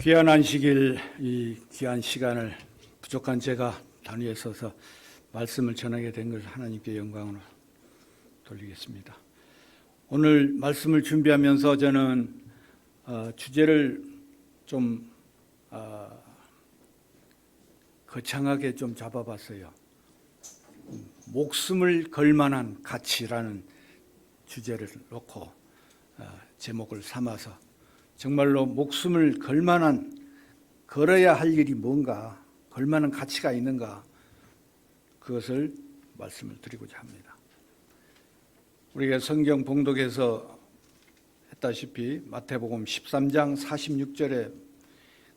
귀한 안식일, 이 귀한 시간을 부족한 제가 단위에 서서 말씀을 전하게 된 것을 하나님께 영광으로 돌리겠습니다. 오늘 말씀을 준비하면서 저는 주제를 좀 거창하게 좀 잡아봤어요. 목숨을 걸 만한 가치라는 주제를 놓고 제목을 삼아서 정말로 목숨을 걸 만한, 걸어야 할 일이 뭔가, 걸 만한 가치가 있는가, 그것을 말씀을 드리고자 합니다. 우리가 성경 봉독에서 했다시피 마태복음 13장 46절에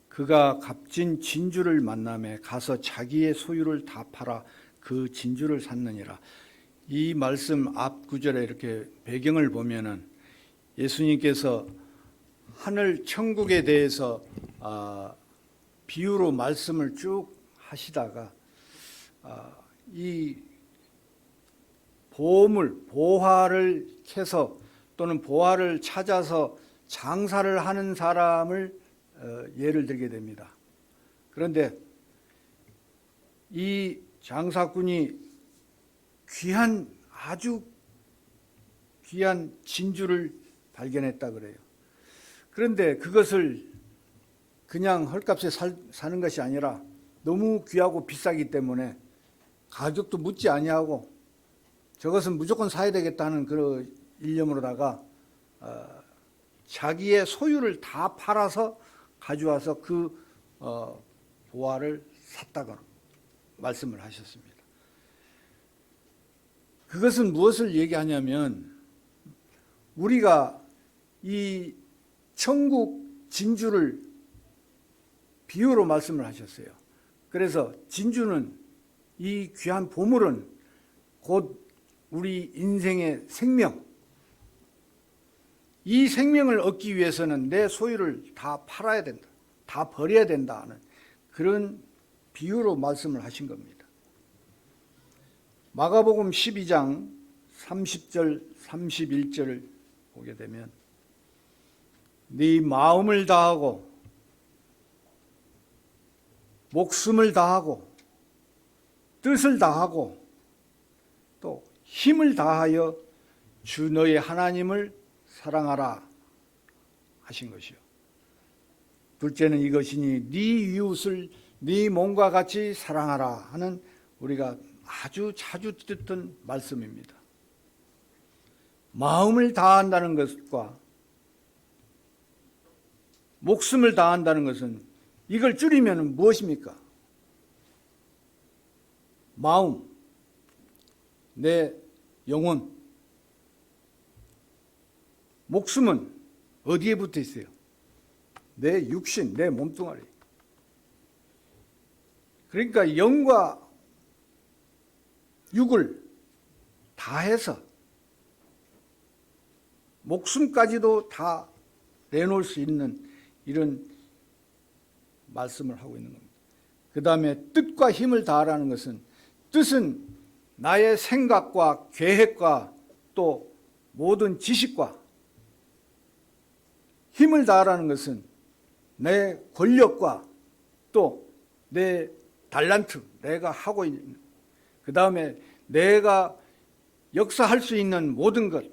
그가 값진 진주를 만나매 가서 자기의 소유를 다 팔아 그 진주를 샀느니라. 이 말씀 앞 구절에 이렇게 배경을 보면은 예수님께서 하늘 천국에 대해서 비유로 말씀을 쭉 하시다가 이 보화를 캐서 또는 보화를 찾아서 장사를 하는 사람을 예를 들게 됩니다. 그런데 이 장사꾼이 아주 귀한 진주를 발견했다 그래요. 그런데 그것을 그냥 헐값에 사는 것이 아니라 너무 귀하고 비싸기 때문에 가격도 묻지 아니하고 저것은 무조건 사야 되겠다는 그런 일념으로다가 자기의 소유를 다 팔아서 가져와서 그 보화를 샀다고 말씀을 하셨습니다. 그것은 무엇을 얘기하냐면 우리가 이 천국 진주를 비유로 말씀을 하셨어요. 그래서 진주는, 이 귀한 보물은 곧 우리 인생의 생명, 이 생명을 얻기 위해서는 내 소유를 다 팔아야 된다, 다 버려야 된다 하는 그런 비유로 말씀을 하신 겁니다. 마가복음 12장 30절 31절을 보게 되면 네 마음을 다하고 목숨을 다하고 뜻을 다하고 또 힘을 다하여 주 너의 하나님을 사랑하라 하신 것이요. 둘째는 이것이니 네 이웃을 네 몸과 같이 사랑하라 하는 우리가 아주 자주 듣던 말씀입니다. 마음을 다한다는 것과 목숨을 다한다는 것은, 이걸 줄이면 무엇입니까? 마음, 내 영혼. 목숨은 어디에 붙어 있어요? 내 육신, 내 몸뚱아리. 그러니까 영과 육을 다해서 목숨까지도 다 내놓을 수 있는 이런 말씀을 하고 있는 겁니다. 그 다음에 뜻과 힘을 다하라는 것은, 뜻은 나의 생각과 계획과 또 모든 지식과, 힘을 다하라는 것은 내 권력과 또 내 달란트, 내가 하고 있는, 그 다음에 내가 역사할 수 있는 모든 것,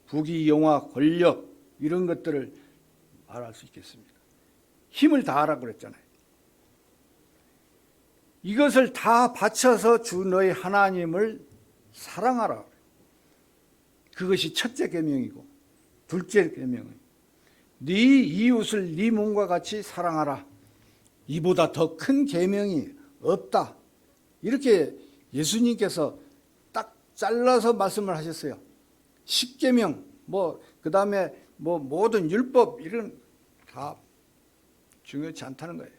부귀, 영화, 권력, 이런 것들을 말할 수 있겠습니다. 힘을 다하라고 그랬잖아요. 이것을 다 바쳐서 주 너의 하나님을 사랑하라. 그것이 첫째 계명이고, 둘째 계명은 네 이웃을 네 몸과 같이 사랑하라. 이보다 더 큰 계명이 없다. 이렇게 예수님께서 딱 잘라서 말씀을 하셨어요. 십계명, 그 다음에 모든 율법, 이런 다 중요치 않다는 거예요.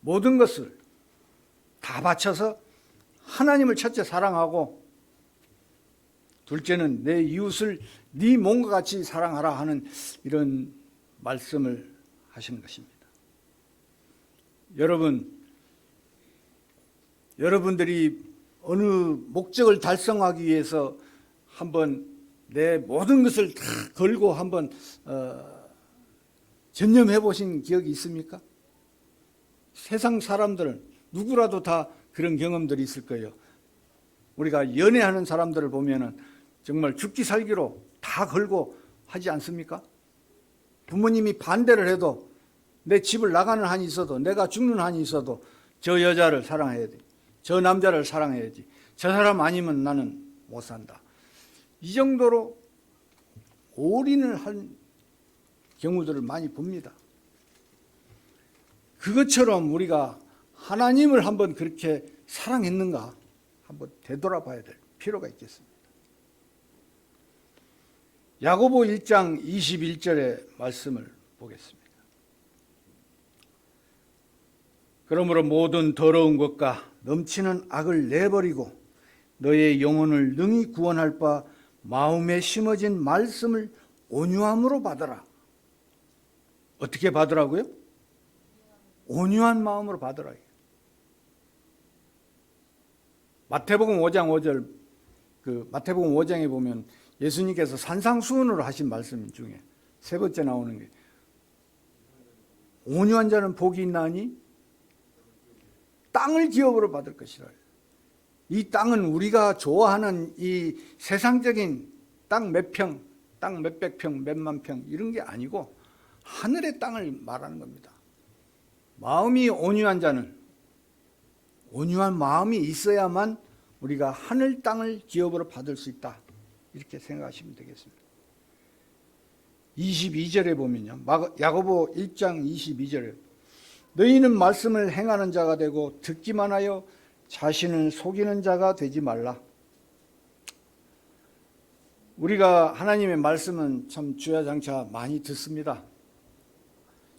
모든 것을 다 바쳐서 하나님을 첫째 사랑하고, 둘째는 내 이웃을 네 몸과 같이 사랑하라 하는 이런 말씀을 하시는 것입니다. 여러분들이 어느 목적을 달성하기 위해서 한번 내 모든 것을 다 걸고 한번 전념해 보신 기억이 있습니까? 세상 사람들은 누구라도 다 그런 경험들이 있을 거예요. 우리가 연애하는 사람들을 보면은 정말 죽기 살기로 다 걸고 하지 않습니까? 부모님이 반대를 해도 내 집을 나가는 한이 있어도, 내가 죽는 한이 있어도 저 여자를 사랑해야 돼. 저 남자를 사랑해야지. 저 사람 아니면 나는 못 산다. 이 정도로 올인을 한 경우들을 많이 봅니다. 그것처럼 우리가 하나님을 한번 그렇게 사랑했는가 한번 되돌아봐야 될 필요가 있겠습니다. 야고보 1장 21절의 말씀을 보겠습니다. 그러므로 모든 더러운 것과 넘치는 악을 내버리고 너의 영혼을 능히 구원할 바 마음에 심어진 말씀을 온유함으로 받으라. 어떻게 받으라고요? 온유한 마음으로 받으라. 마태복음 5장 5절, 마태복음 5장에 보면 예수님께서 산상수훈으로 하신 말씀 중에 세 번째 나오는 게 온유한 자는 복이 있나니 땅을 기업으로 받을 것이라. 이 땅은 우리가 좋아하는 이 세상적인 땅 몇 평, 땅 몇백 평, 몇만 평 이런 게 아니고 하늘의 땅을 말하는 겁니다. 마음이 온유한 자는, 온유한 마음이 있어야만 우리가 하늘 땅을 기업으로 받을 수 있다. 이렇게 생각하시면 되겠습니다. 22절에 보면요. 야고보 1장 22절에 너희는 말씀을 행하는 자가 되고 듣기만 하여 자신을 속이는 자가 되지 말라. 우리가 하나님의 말씀은 참 주야장차 많이 듣습니다.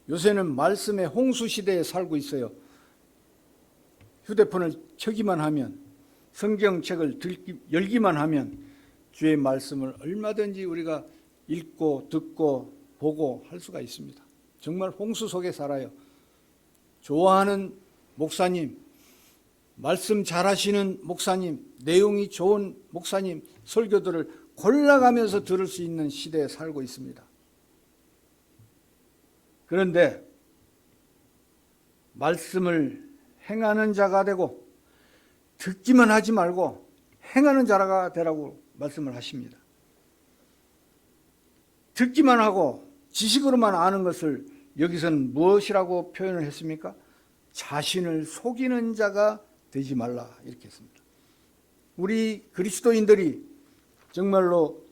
요새는 말씀의 홍수 시대에 살고 있어요. 휴대폰을 켜기만 하면, 성경책을 열기만 하면 주의 말씀을 얼마든지 우리가 읽고 듣고 보고 할 수가 있습니다. 정말 홍수 속에 살아요. 좋아하는 목사님, 말씀 잘하시는 목사님, 내용이 좋은 목사님, 설교들을 골라가면서 들을 수 있는 시대에 살고 있습니다. 그런데 말씀을 행하는 자가 되고 듣기만 하지 말고 행하는 자가 되라고 말씀을 하십니다. 듣기만 하고 지식으로만 아는 것을 여기서는 무엇이라고 표현을 했습니까? 자신을 속이는 자가 되지 말라 이렇게 했습니다. 우리 그리스도인들이 정말로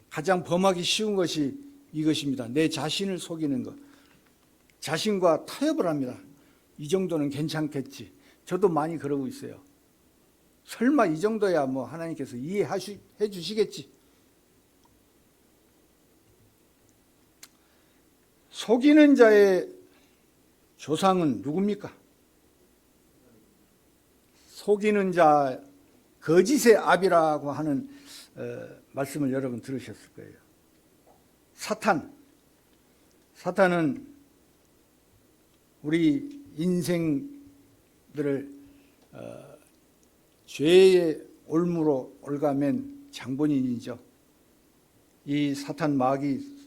가장 범하기 쉬운 것이 이것입니다. 내 자신을 속이는 것. 자신과 타협을 합니다. 이 정도는 괜찮겠지. 저도 많이 그러고 있어요. 설마 이 정도야 뭐 하나님께서 이해해 주시겠지. 속이는 자의 조상은 누굽니까? 속이는 자, 거짓의 아비라고 하는 말씀을 여러분 들으셨을 거예요. 사탄은 우리 인생들을 죄의 올무로 올가맨 장본인이죠. 이 사탄 마귀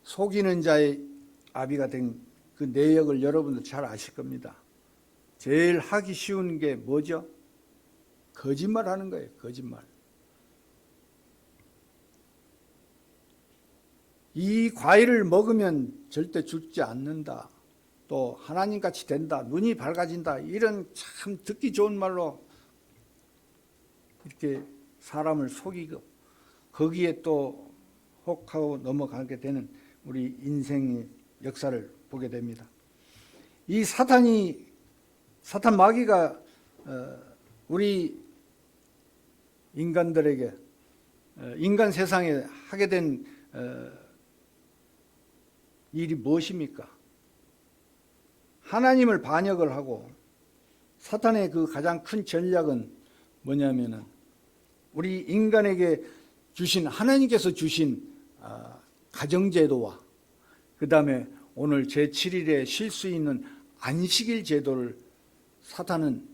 속이는 자의 아비가 된 그 내역을 여러분도 잘 아실 겁니다. 제일 하기 쉬운 게 뭐죠? 거짓말 하는 거예요. 거짓말. 이 과일을 먹으면 절대 죽지 않는다. 또 하나님같이 된다. 눈이 밝아진다. 이런 참 듣기 좋은 말로 이렇게 사람을 속이고 거기에 또 혹하고 넘어가게 되는 우리 인생의 역사를 보게 됩니다. 이 사탄 마귀가 우리 인간들에게 인간 세상에 하게 된 일이 무엇입니까? 하나님을 반역을 하고 사탄의 그 가장 큰 전략은 뭐냐면은 우리 인간에게 주신 하나님께서 주신 가정제도와 그 다음에 오늘 제7일에 쉴 수 있는 안식일 제도를 사탄은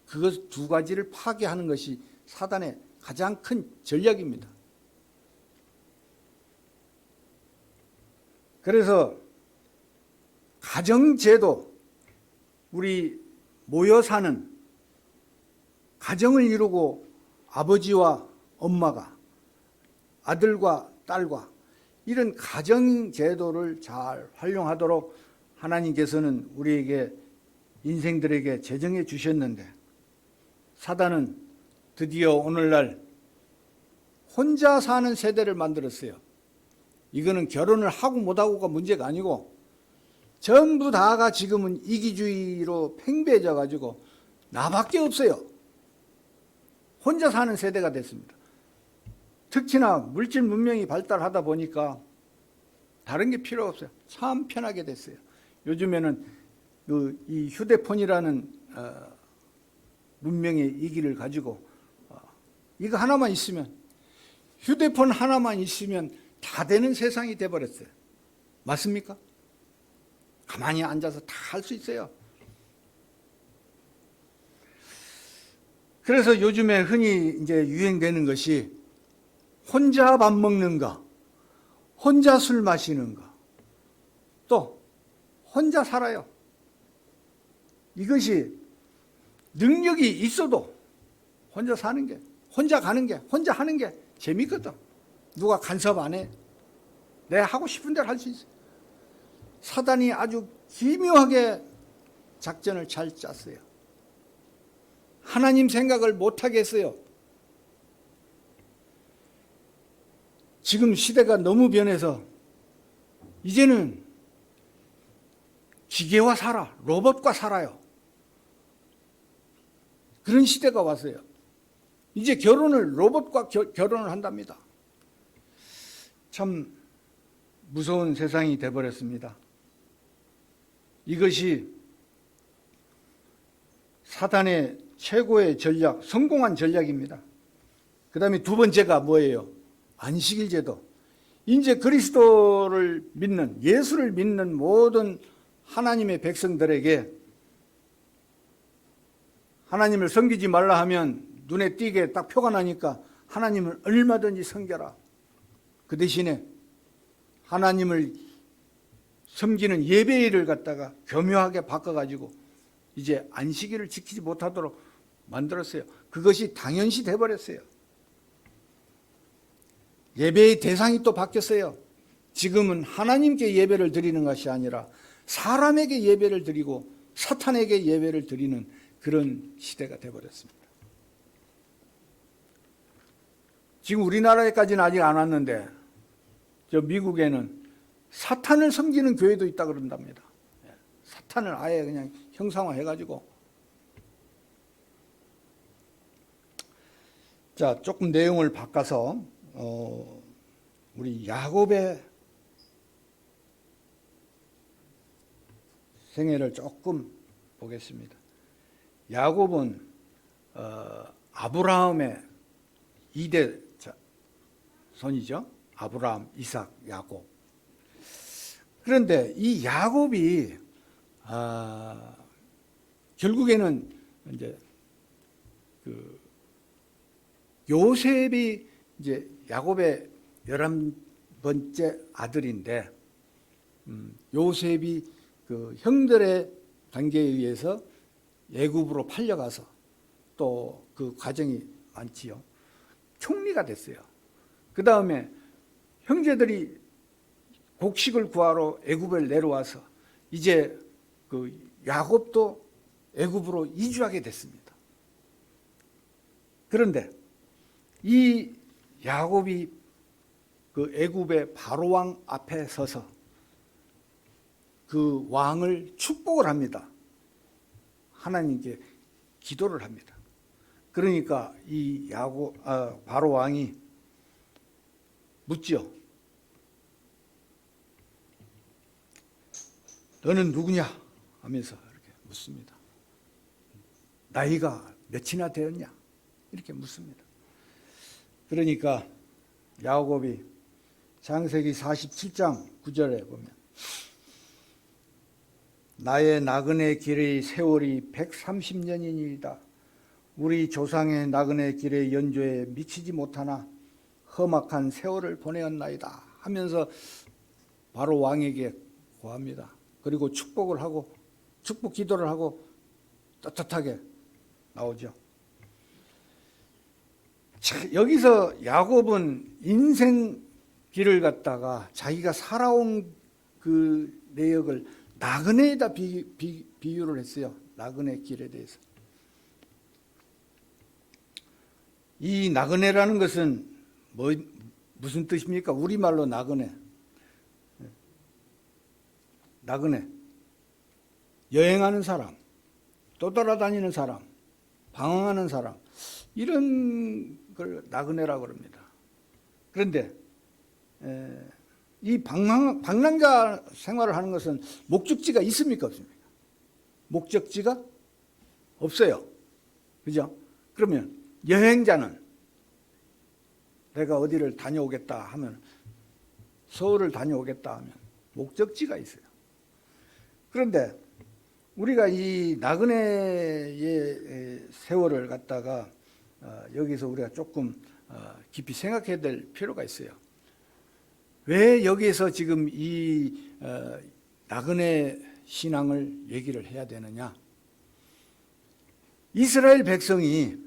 그것 두 가지를 파괴하는 것이 사탄의 가장 큰 전략입니다. 그래서 가정제도, 우리 모여 사는 가정을 이루고 아버지와 엄마가 아들과 딸과 이런 가정제도를 잘 활용하도록 하나님께서는 우리에게 인생들에게 제정해 주셨는데, 사단은 드디어 오늘날 혼자 사는 세대를 만들었어요. 이거는 결혼을 하고 못하고가 문제가 아니고 전부 다가 지금은 이기주의로 팽배해져 가지고 나밖에 없어요. 혼자 사는 세대가 됐습니다. 특히나 물질 문명이 발달하다 보니까 다른 게 필요 없어요. 참 편하게 됐어요. 요즘에는 이 휴대폰이라는 문명의 이기를 가지고 이거 하나만 있으면, 휴대폰 하나만 있으면 다 되는 세상이 돼버렸어요. 맞습니까? 가만히 앉아서 다 할 수 있어요. 그래서 요즘에 흔히 이제 유행되는 것이 혼자 밥 먹는 거, 혼자 술 마시는 거, 또 혼자 살아요. 이것이 능력이 있어도 혼자 사는 게, 혼자 가는 게, 혼자 하는 게 재밌거든. 누가 간섭 안 해. 내가 하고 싶은 대로 할 수 있어. 사단이 아주 기묘하게 작전을 잘 짰어요. 하나님 생각을 못하게 했어요. 지금 시대가 너무 변해서 이제는 기계와 살아, 로봇과 살아요. 그런 시대가 왔어요. 이제 결혼을 로봇과 결혼을 한답니다. 참 무서운 세상이 되어버렸습니다. 이것이 사단의 최고의 전략, 성공한 전략입니다. 그 다음에 두 번째가 뭐예요? 안식일 제도. 이제 그리스도를 믿는, 예수를 믿는 모든 하나님의 백성들에게 하나님을 섬기지 말라 하면 눈에 띄게 딱 표가 나니까 하나님을 얼마든지 섬겨라. 그 대신에 하나님을 섬기는 예배일을 갖다가 교묘하게 바꿔가지고 이제 안식일을 지키지 못하도록 만들었어요. 그것이 당연시 돼버렸어요. 예배의 대상이 또 바뀌었어요. 지금은 하나님께 예배를 드리는 것이 아니라 사람에게 예배를 드리고 사탄에게 예배를 드리는 그런 시대가 되어버렸습니다. 지금 우리나라에까지는 아직 안 왔는데 저 미국에는 사탄을 섬기는 교회도 있다 그런답니다. 사탄을 아예 그냥 형상화해가지고. 자, 조금 내용을 바꿔서 우리 야곱의 생애를 조금 보겠습니다. 야곱은 아브라함의 2대 손이죠. 아브라함, 이삭, 야곱. 그런데 이 야곱이 결국에는 이제 요셉이 이제 야곱의 11번째 아들인데, 요셉이 그 형들의 관계에 의해서 애굽으로 팔려가서 또 그 과정이 많지요. 총리가 됐어요. 그 다음에 형제들이 곡식을 구하러 애굽을 내려와서 이제 그 야곱도 애굽으로 이주하게 됐습니다. 그런데 이 야곱이 그 애굽의 바로 왕 앞에 서서 그 왕을 축복을 합니다. 하나님께 기도를 합니다. 그러니까 이 바로 왕이 묻죠. 너는 누구냐? 하면서 이렇게 묻습니다. 나이가 몇이나 되었냐? 이렇게 묻습니다. 그러니까 야곱이 창세기 47장 9절에 보면 나의 나그네 길의 세월이 130년이니이다. 우리 조상의 나그네 길의 연조에 미치지 못하나 험악한 세월을 보내었나이다 하면서 바로 왕에게 구합니다. 그리고 축복을 하고 축복 기도를 하고 떳떳하게 나오죠. 자, 여기서 야곱은 인생 길을 갖다가 자기가 살아온 그 내역을 나그네에다 비유를 했어요. 나그네 길에 대해서. 이 나그네라는 것은 무슨 뜻입니까? 우리말로 나그네. 나그네. 여행하는 사람, 또 돌아다니는 사람, 방황하는 사람, 이런 걸 나그네라고 합니다. 그런데 이 방랑자 생활을 하는 것은 목적지가 있습니까? 없습니까? 목적지가 없어요. 그죠? 그러면 여행자는 내가 어디를 다녀오겠다 하면, 서울을 다녀오겠다 하면 목적지가 있어요. 그런데 우리가 이 나그네의 세월을 갖다가 여기서 우리가 조금 깊이 생각해야 될 필요가 있어요. 왜 여기에서 지금 이 나그네 신앙을 얘기를 해야 되느냐? 이스라엘 백성이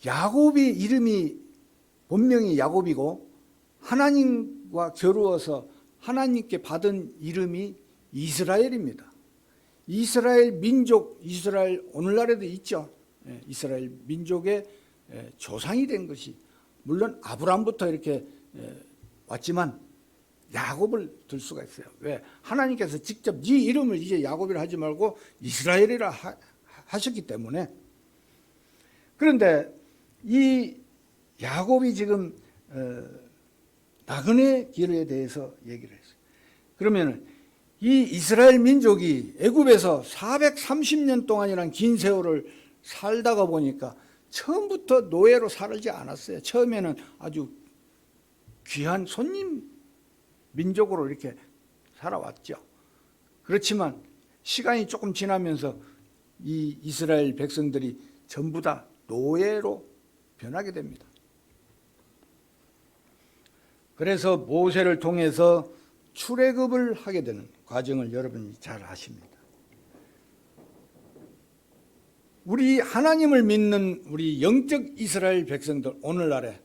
야곱이 이름이 본명이 야곱이고 하나님과 겨루어서 하나님께 받은 이름이 이스라엘입니다. 이스라엘 민족, 이스라엘 오늘날에도 있죠. 이스라엘 민족의 조상이 된 것이, 물론 아브라함부터 이렇게 왔지만 야곱을 들 수가 있어요. 왜? 하나님께서 직접 네 이름을 이제 야곱이라 하지 말고 이스라엘이라 하셨기 때문에. 그런데 이 야곱이 지금 나그네 길에 대해서 얘기를 했어요. 그러면 이 이스라엘 민족이 애굽에서 430년 동안이란 긴 세월을 살다가 보니까 처음부터 노예로 살지 않았어요. 처음에는 아주 귀한 손님 민족으로 이렇게 살아왔죠. 그렇지만 시간이 조금 지나면서 이 이스라엘 백성들이 전부 다 노예로 변하게 됩니다. 그래서 모세를 통해서 출애굽을 하게 되는 과정을 여러분이 잘 아십니다. 우리 하나님을 믿는 우리 영적 이스라엘 백성들, 오늘날에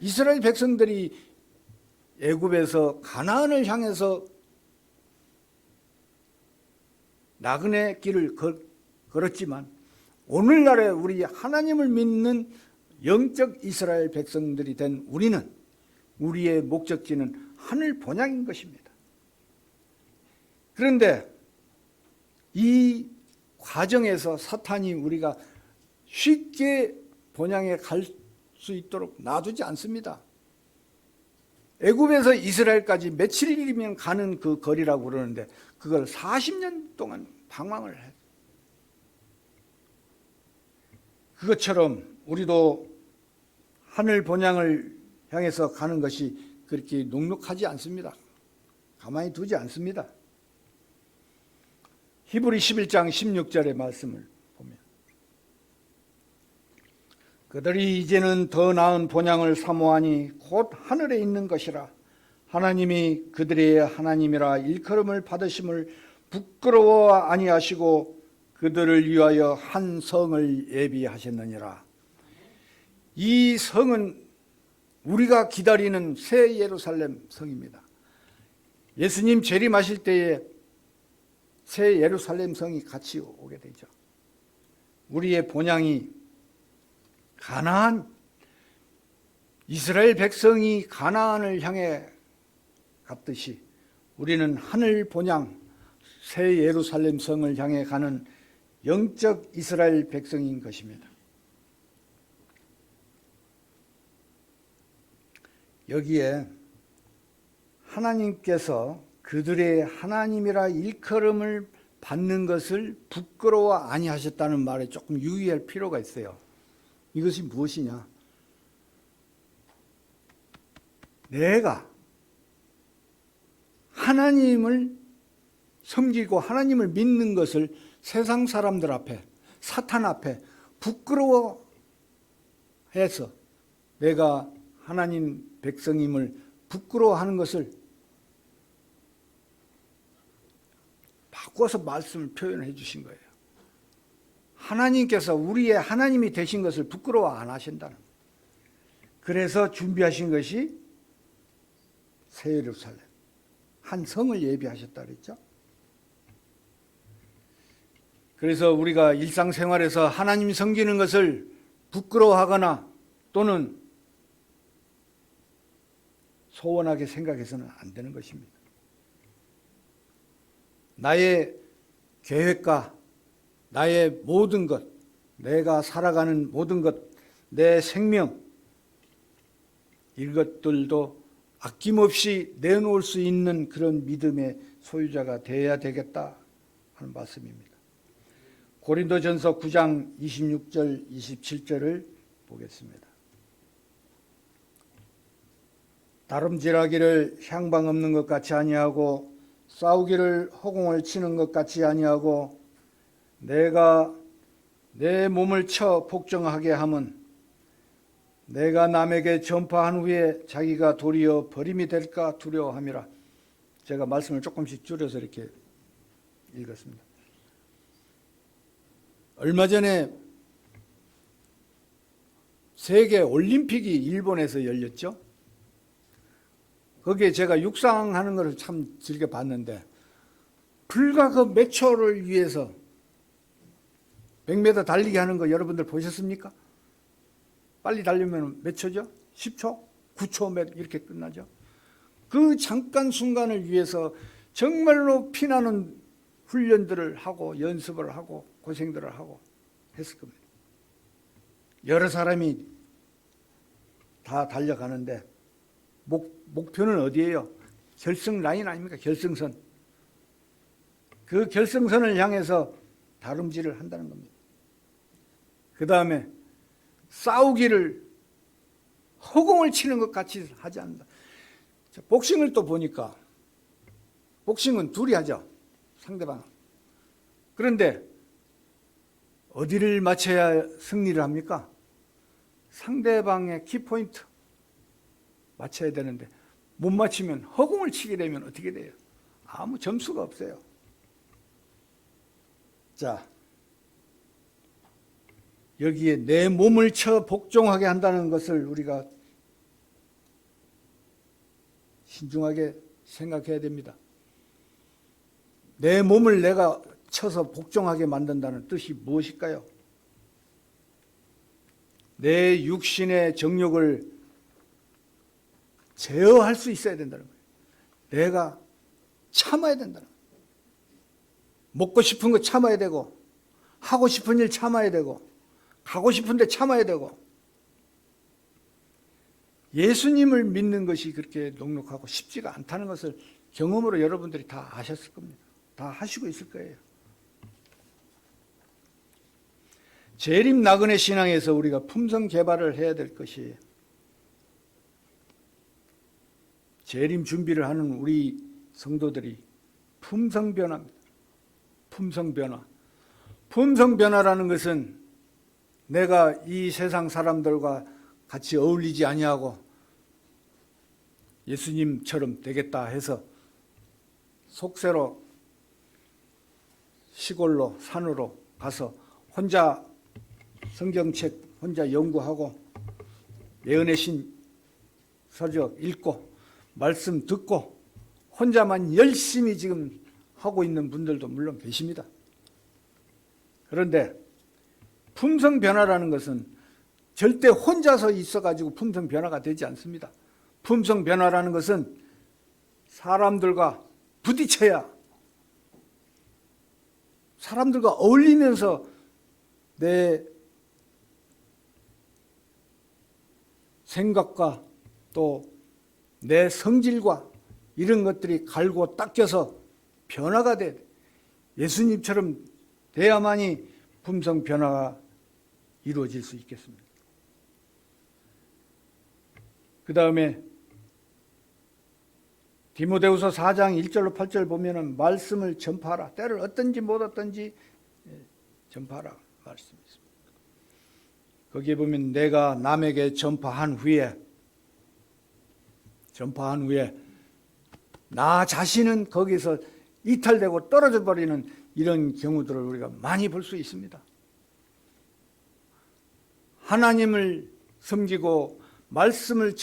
이스라엘 백성들이 애굽에서 가나안을 향해서 나그네 길을 걸었지만, 오늘날에 우리 하나님을 믿는 영적 이스라엘 백성들이 된 우리는, 우리의 목적지는 하늘 본향인 것입니다. 그런데 이 과정에서 사탄이 우리가 쉽게 본향에 갈 수 있도록 놔두지 않습니다. 애굽에서 이스라엘까지 며칠이면 가는 그 거리라고 그러는데 그걸 40년 동안 방황을 해요. 그것처럼 우리도 하늘 본향을 향해서 가는 것이 그렇게 녹록하지 않습니다. 가만히 두지 않습니다. 히브리 11장 16절의 말씀을 보면, 그들이 이제는 더 나은 본향을 사모하니 곧 하늘에 있는 것이라. 하나님이 그들의 하나님이라 일컬음을 받으심을 부끄러워 아니하시고 그들을 위하여 한 성을 예비하셨느니라. 이 성은 우리가 기다리는 새 예루살렘 성입니다. 예수님 재림하실 때에 새 예루살렘 성이 같이 오게 되죠. 우리의 본향이 가나안, 이스라엘 백성이 가나안을 향해 갔듯이 우리는 하늘 본향, 새 예루살렘 성을 향해 가는 영적 이스라엘 백성인 것입니다. 여기에 하나님께서 그들의 하나님이라 일컬음을 받는 것을 부끄러워 아니하셨다는 말에 조금 유의할 필요가 있어요. 이것이 무엇이냐? 내가 하나님을 섬기고 하나님을 믿는 것을 세상 사람들 앞에, 사탄 앞에 부끄러워해서 내가 하나님 백성임을 부끄러워하는 것을 바꿔서 말씀을 표현해 주신 거예요. 하나님께서 우리의 하나님이 되신 것을 부끄러워 안 하신다는 거예요. 그래서 준비하신 것이 새 예루살렘, 한 성을 예비하셨다 그랬죠. 그래서 우리가 일상생활에서 하나님 섬기는 것을 부끄러워하거나 또는 소원하게 생각해서는 안 되는 것입니다. 나의 계획과 나의 모든 것, 내가 살아가는 모든 것, 내 생명, 이것들도 아낌없이 내놓을 수 있는 그런 믿음의 소유자가 되어야 되겠다 하는 말씀입니다. 고린도전서 9장 26절 27절을 보겠습니다. 다름질하기를 향방 없는 것 같이 아니하고 싸우기를 허공을 치는 것 같이 아니하고 내가 내 몸을 쳐 복종하게 함은 내가 남에게 전파한 후에 자기가 도리어 버림이 될까 두려워함이라. 제가 말씀을 조금씩 줄여서 이렇게 읽었습니다. 얼마 전에 세계 올림픽이 일본에서 열렸죠. 거기에 제가 육상하는 것을 참 즐겨 봤는데 불과 그 몇 초를 위해서 100m 달리기 하는 거 여러분들 보셨습니까? 빨리 달리면 몇 초죠? 10초? 9초 몇 이렇게 끝나죠. 그 잠깐 순간을 위해서 정말로 피나는 훈련들을 하고 연습을 하고 고생들을 하고 했을 겁니다. 여러 사람이 다 달려가는데 목표는 어디예요? 결승 라인 아닙니까? 결승선. 그 결승선을 향해서 다름질을 한다는 겁니다. 그 다음에 싸우기를 허공을 치는 것 같이 하지 않는다. 복싱을 또 보니까 복싱은 둘이 하죠. 상대방. 그런데 어디를 맞춰야 승리를 합니까? 상대방의 키포인트 맞춰야 되는데 못 맞추면 허공을 치게 되면 어떻게 돼요? 아무 점수가 없어요. 자, 여기에 내 몸을 쳐 복종하게 한다는 것을 우리가 신중하게 생각해야 됩니다. 내 몸을 내가 쳐서 복종하게 만든다는 뜻이 무엇일까요? 내 육신의 정욕을 제어할 수 있어야 된다는 거예요. 내가 참아야 된다는 거예요. 먹고 싶은 거 참아야 되고 하고 싶은 일 참아야 되고 가고 싶은데 참아야 되고 예수님을 믿는 것이 그렇게 녹록하고 쉽지가 않다는 것을 경험으로 여러분들이 다 아셨을 겁니다. 다 하시고 있을 거예요. 재림 나그네 신앙에서 우리가 품성 개발을 해야 될 것이 재림 준비를 하는 우리 성도들이 품성 변화입니다. 품성 변화. 품성 변화라는 것은 내가 이 세상 사람들과 같이 어울리지 아니하고 예수님처럼 되겠다 해서 속세로 시골로 산으로 가서 혼자 성경책 혼자 연구하고 예언의 신 서적 읽고 말씀 듣고 혼자만 열심히 지금 하고 있는 분들도 물론 계십니다. 그런데 품성 변화라는 것은 절대 혼자서 있어가지고 품성 변화가 되지 않습니다. 품성 변화라는 것은 사람들과 부딪혀야 사람들과 어울리면서 내 생각과 또 내 성질과 이런 것들이 갈고 닦여서 변화가 돼 예수님처럼 돼야만이 품성 변화가 이루어질 수 있겠습니다. 그 다음에 디모데후서 4장 1절로 8절 보면은 말씀을 전파하라. 때를 어떤지 못 어떤지 전파하라 말씀이 있습니다. 거기에 보면 내가 남에게 전파한 후에 전파한 후에 나 자신은 거기서 이탈되고 떨어져 버리는 이런 경우들을 우리가 많이 볼 수 있습니다. 하나님을 섬기고 말씀을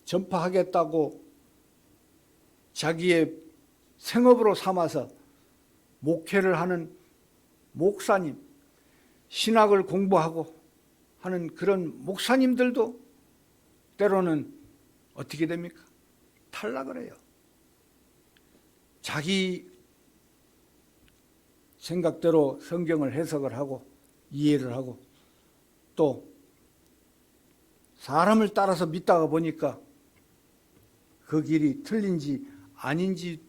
전파하겠다고 자기의 생업으로 삼아서 목회를 하는 목사님, 신학을 공부하고 하는 그런 목사님들도 때로는 어떻게 됩니까? 탈락을 해요. 자기 생각대로 성경을 해석을 하고 이해를 하고 또 사람을 따라서 믿다가 보니까 그 길이 틀린지 아닌지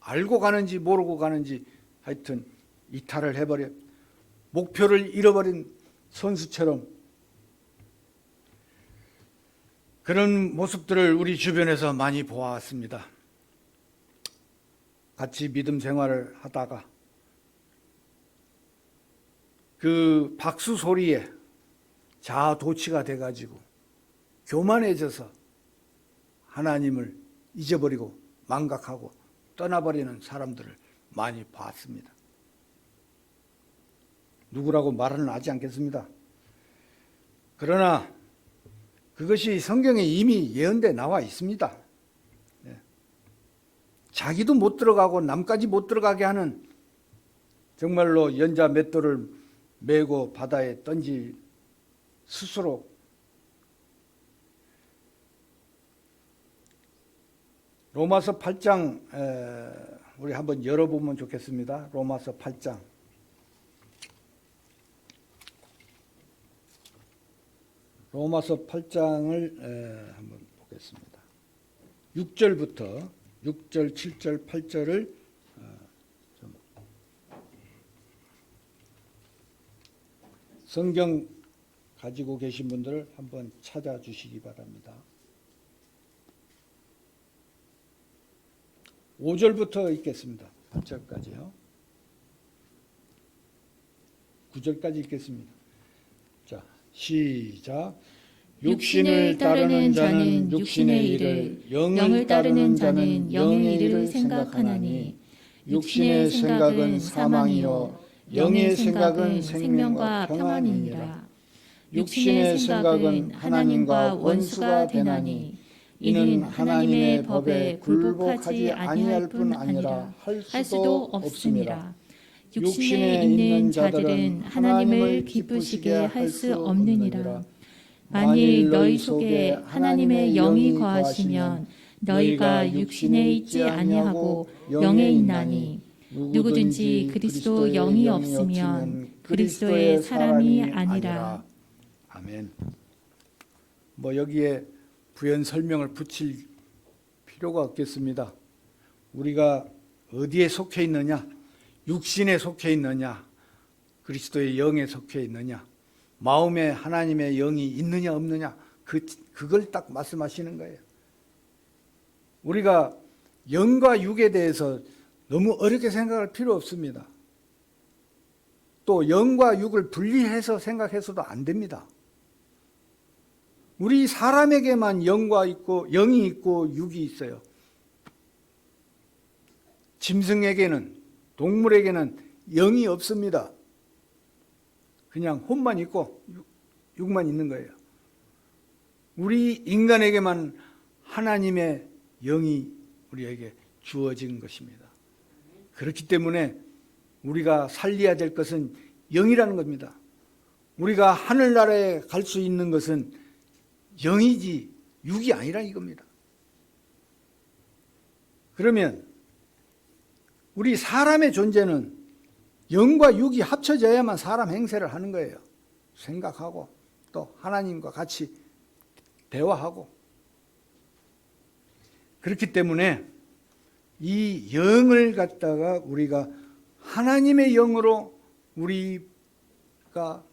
알고 가는지 모르고 가는지 하여튼 이탈을 해버려 목표를 잃어버린 선수처럼 그런 모습들을 우리 주변에서 많이 보아왔습니다. 같이 믿음 생활을 하다가 그 박수 소리에 자아도취가 돼가지고 교만해져서 하나님을 잊어버리고 망각하고 떠나버리는 사람들을 많이 봤습니다. 누구라고 말은 하지 않겠습니다. 그러나 그것이 성경에 이미 예언돼 나와 있습니다. 자기도 못 들어가고 남까지 못 들어가게 하는 정말로 연자 맷돌을 메고 바다에 던질 스스로 로마서 8장 우리 한번 열어보면 좋겠습니다. 로마서 8장 로마서 8장을 한번 보겠습니다. 6절부터 6절, 7절, 8절을 좀 성경 가지고 계신 분들 한번 찾아주시기 바랍니다. 5절부터 읽겠습니다. 8절까지요. 9절까지 읽겠습니다. 자, 시작. 육신을 따르는 자는 육신의 일을, 영을 따르는 자는 영의 일을 생각하나니 육신의 생각은 사망이요 영의 생각은 생명과 평안이니라. 육신의 생각은 하나님과 원수가 되나니 이는 하나님의 법에 굴복하지 아니할 뿐 아니라 할 수도 없음이라. 육신에 있는 자들은 하나님을 기쁘시게 할 수 없느니라. 만일 너희 속에 하나님의 영이 거하시면 너희가 육신에 있지 아니하고 영에 있나니 누구든지 그리스도 영이 없으면 그리스도의 사람이 아니라. 아멘. 뭐 여기에 부연 설명을 붙일 필요가 없겠습니다. 우리가 어디에 속해 있느냐? 육신에 속해 있느냐? 그리스도의 영에 속해 있느냐? 마음에 하나님의 영이 있느냐 없느냐? 그걸 딱 말씀하시는 거예요. 우리가 영과 육에 대해서 너무 어렵게 생각할 필요 없습니다. 또 영과 육을 분리해서 생각해서도 안 됩니다. 우리 사람에게만 영과 있고 영이 있고 육이 있어요. 짐승에게는 동물에게는 영이 없습니다. 그냥 혼만 있고 육만 있는 거예요. 우리 인간에게만 하나님의 영이 우리에게 주어진 것입니다. 그렇기 때문에 우리가 살려야 될 것은 영이라는 겁니다. 우리가 하늘나라에 갈 수 있는 것은 영이지 육이 아니라 이겁니다. 그러면 우리 사람의 존재는 영과 육이 합쳐져야만 사람 행세를 하는 거예요. 생각하고 또 하나님과 같이 대화하고. 그렇기 때문에 이 영을 갖다가 우리가 하나님의 영으로 우리가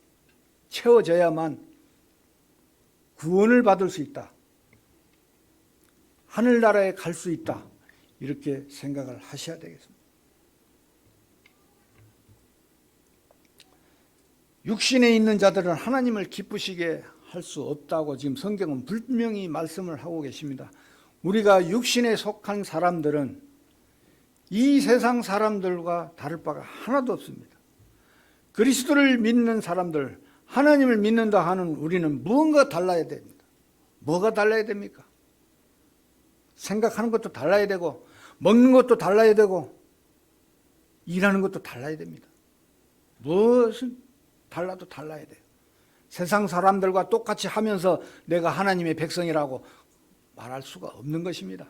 채워져야만 구원을 받을 수 있다. 하늘나라에 갈 수 있다. 이렇게 생각을 하셔야 되겠습니다. 육신에 있는 자들은 하나님을 기쁘시게 할 수 없다고 지금 성경은 분명히 말씀을 하고 계십니다. 우리가 육신에 속한 사람들은 이 세상 사람들과 다를 바가 하나도 없습니다. 그리스도를 믿는 사람들, 하나님을 믿는다 하는 우리는 무언가 달라야 됩니다. 뭐가 달라야 됩니까? 생각하는 것도 달라야 되고, 먹는 것도 달라야 되고, 일하는 것도 달라야 됩니다. 무엇은 달라도 달라야 돼요. 세상 사람들과 똑같이 하면서 내가 하나님의 백성이라고 말할 수가 없는 것입니다.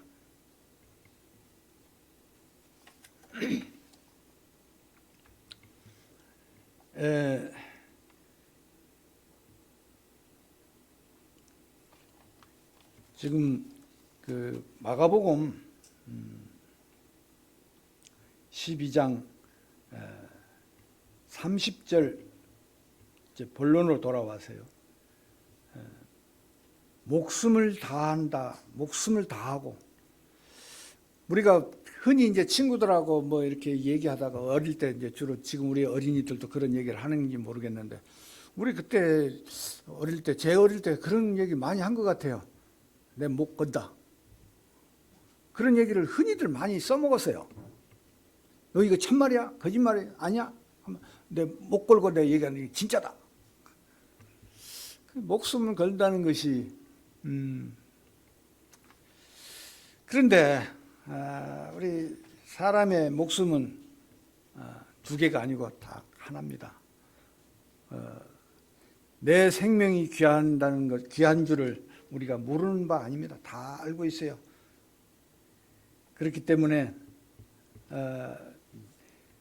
지금 그 마가복음 12장 30절 이제 본론으로 돌아와서요. 목숨을 다한다, 목숨을 다하고, 우리가 흔히 이제 친구들하고 뭐 이렇게 얘기하다가 어릴 때 이제 주로 지금 우리 어린이들도 그런 얘기를 하는지 모르겠는데, 우리 그때 어릴 때, 제 어릴 때 그런 얘기 많이 한 것 같아요. 내 목 건다. 그런 얘기를 흔히들 많이 써먹었어요. 너 이거 참말이야? 거짓말이야? 아니야? 내 목 걸고 내 얘기하는 게 진짜다. 목숨을 걸다는 것이 그런데 우리 사람의 목숨은 두 개가 아니고 다 하나입니다. 내 생명이 귀한다는 것, 귀한 줄을 우리가 모르는 바 아닙니다. 다 알고 있어요. 그렇기 때문에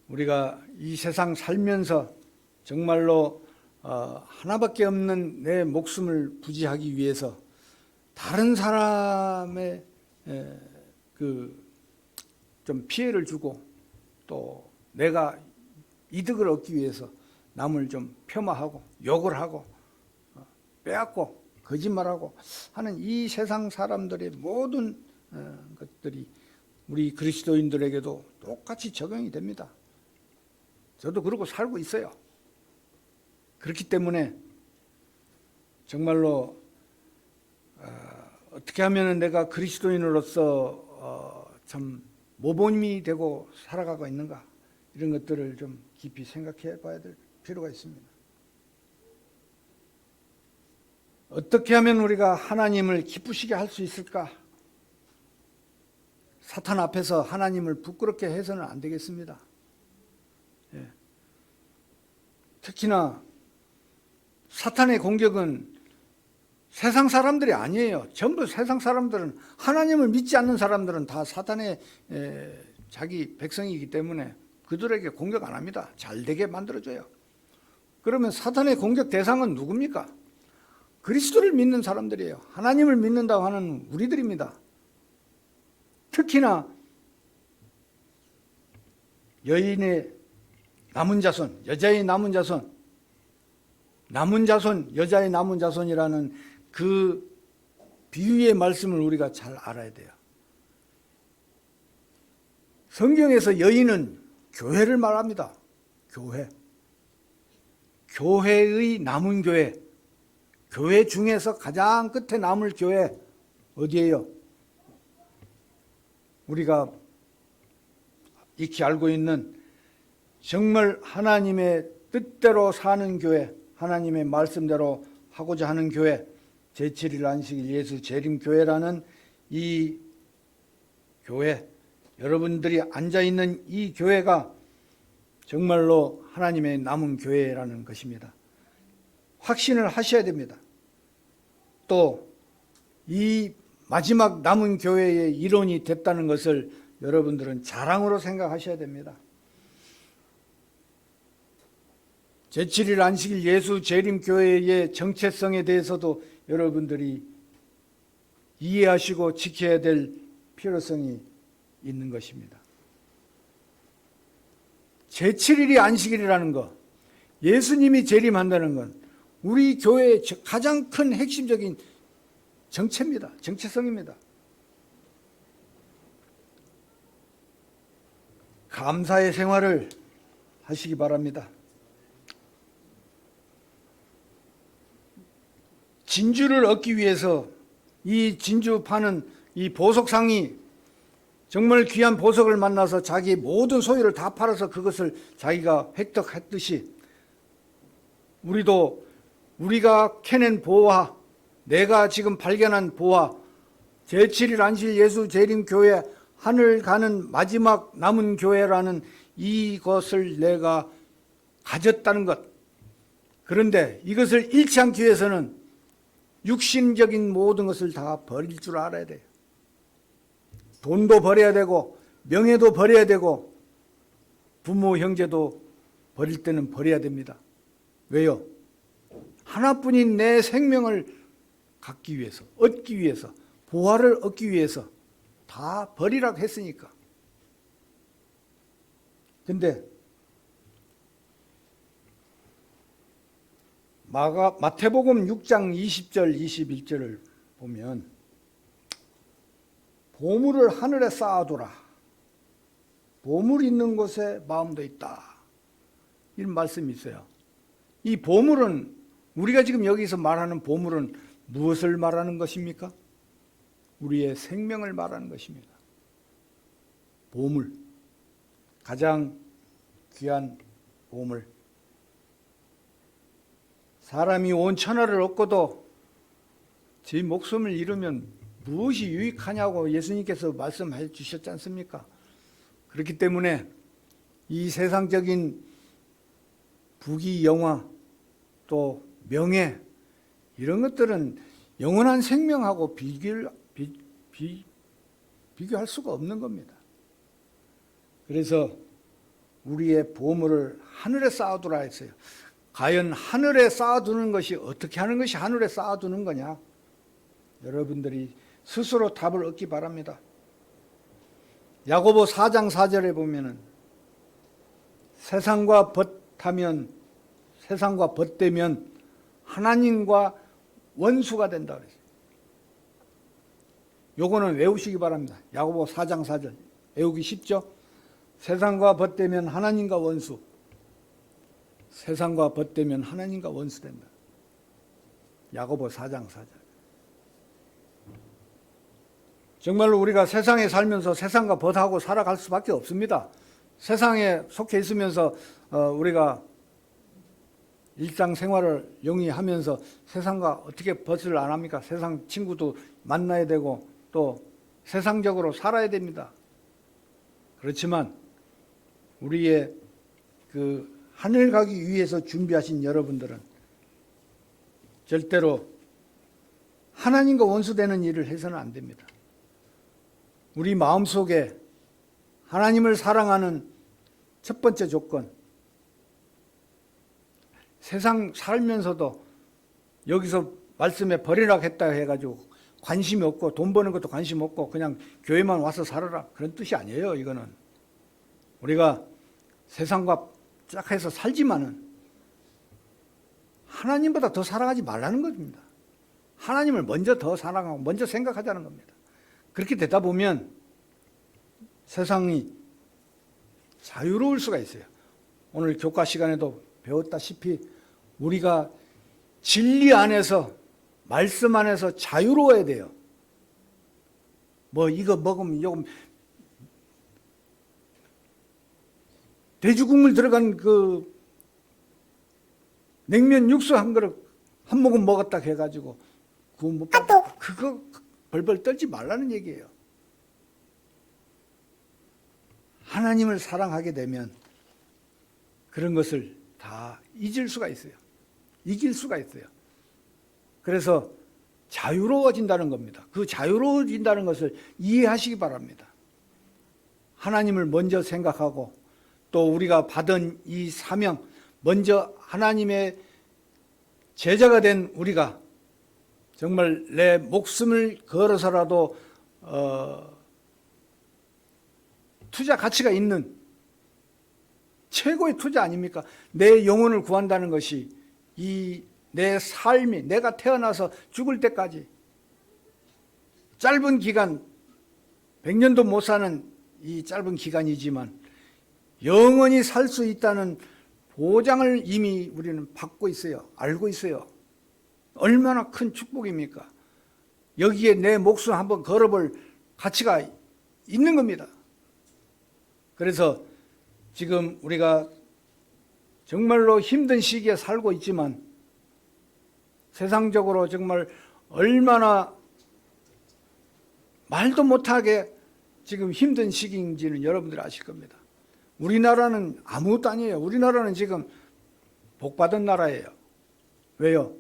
우리가 이 세상 살면서 정말로 하나밖에 없는 내 목숨을 부지하기 위해서 다른 사람의 좀 피해를 주고 또 내가 이득을 얻기 위해서 남을 좀 폄하하고 욕을 하고 빼앗고 거짓말하고 하는 이 세상 사람들의 모든 것들이 우리 그리스도인들에게도 똑같이 적용이 됩니다. 저도 그러고 살고 있어요. 그렇기 때문에 정말로 어떻게 하면 내가 그리스도인으로서 참 모범이 되고 살아가고 있는가, 이런 것들을 좀 깊이 생각해 봐야 될 필요가 있습니다. 어떻게 하면 우리가 하나님을 기쁘시게 할 수 있을까? 사탄 앞에서 하나님을 부끄럽게 해서는 안 되겠습니다. 예. 특히나 사탄의 공격은 세상 사람들이 아니에요. 전부 세상 사람들은, 하나님을 믿지 않는 사람들은 다 사탄의 자기 백성이기 때문에 그들에게 공격 안 합니다. 잘 되게 만들어줘요. 그러면 사탄의 공격 대상은 누굽니까? 그리스도를 믿는 사람들이에요. 하나님을 믿는다고 하는 우리들입니다. 특히나 여인의 남은 자손, 여자의 남은 자손, 남은 자손, 여자의 남은 자손이라는 그 비유의 말씀을 우리가 잘 알아야 돼요. 성경에서 여인은 교회를 말합니다. 교회. 교회의 남은 교회. 교회 중에서 가장 끝에 남을 교회 어디예요? 우리가 익히 알고 있는 정말 하나님의 뜻대로 사는 교회, 하나님의 말씀대로 하고자 하는 교회, 제7일 안식일 예수 재림교회라는 이 교회, 여러분들이 앉아있는 이 교회가 정말로 하나님의 남은 교회라는 것입니다. 확신을 하셔야 됩니다. 또 이 마지막 남은 교회의 일원이 됐다는 것을 여러분들은 자랑으로 생각하셔야 됩니다. 제7일 안식일 예수 재림교회의 정체성에 대해서도 여러분들이 이해하시고 지켜야 될 필요성이 있는 것입니다. 제7일이 안식일이라는 것, 예수님이 재림한다는 건 우리 교회의 가장 큰 핵심적인 정체입니다. 정체성입니다. 감사의 생활을 하시기 바랍니다. 진주를 얻기 위해서 이 진주 파는 이 보석상이 정말 귀한 보석을 만나서 자기 모든 소유를 다 팔아서 그것을 자기가 획득했듯이 우리도 우리가 캐낸 보화, 내가 지금 발견한 보화, 제7일 안실 예수 재림교회 하늘 가는 마지막 남은 교회라는 이것을 내가 가졌다는 것. 그런데 이것을 잃지 않기 위해서는 육신적인 모든 것을 다 버릴 줄 알아야 돼요. 돈도 버려야 되고 명예도 버려야 되고 부모 형제도 버릴 때는 버려야 됩니다. 왜요? 하나뿐인 내 생명을 갖기 위해서, 얻기 위해서, 보화를 얻기 위해서 다 버리라고 했으니까. 근데 마태복음 6장 20절 21절을 보면 보물을 하늘에 쌓아두라. 보물 있는 곳에 마음도 있다. 이런 말씀이 있어요. 이 보물은 우리가 지금 여기서 말하는 보물은 무엇을 말하는 것입니까? 우리의 생명을 말하는 것입니다. 보물, 가장 귀한 보물. 사람이 온 천하를 얻고도 제 목숨을 잃으면 무엇이 유익하냐고 예수님께서 말씀해 주셨지 않습니까? 그렇기 때문에 이 세상적인 부귀 영화 또 명예 이런 것들은 영원한 생명하고 비교할 수가 없는 겁니다. 그래서 우리의 보물을 하늘에 쌓아두라 했어요. 과연 하늘에 쌓아두는 것이 어떻게 하는 것이 하늘에 쌓아두는 거냐? 여러분들이 스스로 답을 얻기 바랍니다. 야고보 4장 4절에 보면은 세상과 벗되면 하나님과 원수가 된다 그랬어요. 요거는 외우시기 바랍니다. 야고보 4장 4절. 외우기 쉽죠? 세상과 벗되면 하나님과 원수. 세상과 벗되면 하나님과 원수 된다. 야고보 4장 4절. 정말로 우리가 세상에 살면서 세상과 벗하고 살아갈 수밖에 없습니다. 세상에 속해 있으면서 우리가 일상생활을 영위하면서 세상과 어떻게 벗을 안 합니까? 세상 친구도 만나야 되고 또 세상적으로 살아야 됩니다. 그렇지만 우리의 그 하늘 가기 위해서 준비하신 여러분들은 절대로 하나님과 원수되는 일을 해서는 안 됩니다. 우리 마음속에 하나님을 사랑하는 첫 번째 조건, 세상 살면서도 여기서 말씀에 버리라고 했다 해가지고 관심이 없고 돈 버는 것도 관심 없고 그냥 교회만 와서 살아라 그런 뜻이 아니에요. 이거는 우리가 세상과 쫙 해서 살지만은 하나님보다 더 사랑하지 말라는 겁니다. 하나님을 먼저 더 사랑하고 먼저 생각하자는 겁니다. 그렇게 되다 보면 세상이 자유로울 수가 있어요. 오늘 교과 시간에도 배웠다시피 우리가 진리 안에서 말씀 안에서 자유로워야 돼요. 뭐 이거 먹으면 요금 돼지국물 들어간 그 냉면 육수 한 그릇 한 모금 먹었다 해가지고 그거 벌벌 떨지 말라는 얘기예요. 하나님을 사랑하게 되면 그런 것을 다 잊을 수가 있어요. 이길 수가 있어요. 그래서 자유로워진다는 겁니다. 그 자유로워진다는 것을 이해하시기 바랍니다. 하나님을 먼저 생각하고 또 우리가 받은 이 사명, 먼저 하나님의 제자가 된 우리가 정말 내 목숨을 걸어서라도 투자 가치가 있는 최고의 투자 아닙니까? 내 영혼을 구한다는 것이 이 내 삶이 내가 태어나서 죽을 때까지 짧은 기간 100년도 못 사는 이 짧은 기간이지만 영원히 살 수 있다는 보장을 이미 우리는 받고 있어요. 알고 있어요. 얼마나 큰 축복입니까? 여기에 내 목숨 한번 걸어볼 가치가 있는 겁니다. 그래서 지금 우리가 정말로 힘든 시기에 살고 있지만 세상적으로 정말 얼마나 말도 못하게 지금 힘든 시기인지는 여러분들이 아실 겁니다. 우리나라는 아무것도 아니에요. 우리나라는 지금 복받은 나라예요. 왜요?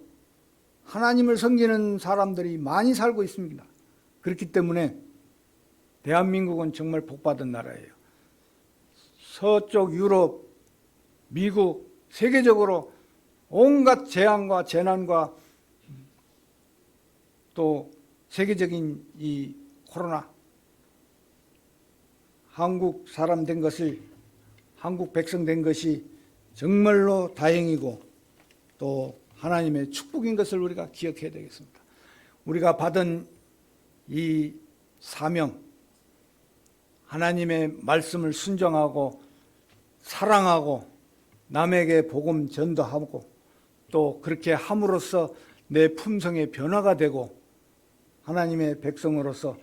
하나님을 섬기는 사람들이 많이 살고 있습니다. 그렇기 때문에 대한민국은 정말 복받은 나라예요. 서쪽 유럽, 미국, 세계적으로 온갖 재앙과 재난과 또 세계적인 이 코로나, 한국 사람 된 것을, 한국 백성 된 것이 정말로 다행이고 또 하나님의 축복인 것을 우리가 기억해야 되겠습니다. 우리가 받은 이 사명, 하나님의 말씀을 순종하고 사랑하고 남에게 복음 전도하고 또 그렇게 함으로써 내 품성의 변화가 되고 하나님의 백성으로서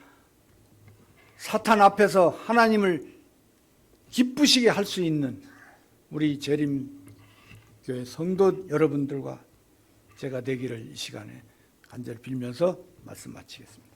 사탄 앞에서 하나님을 기쁘시게 할 수 있는 우리 재림교회 성도 여러분들과 제가 되기를 이 시간에 간절히 빌면서 말씀 마치겠습니다.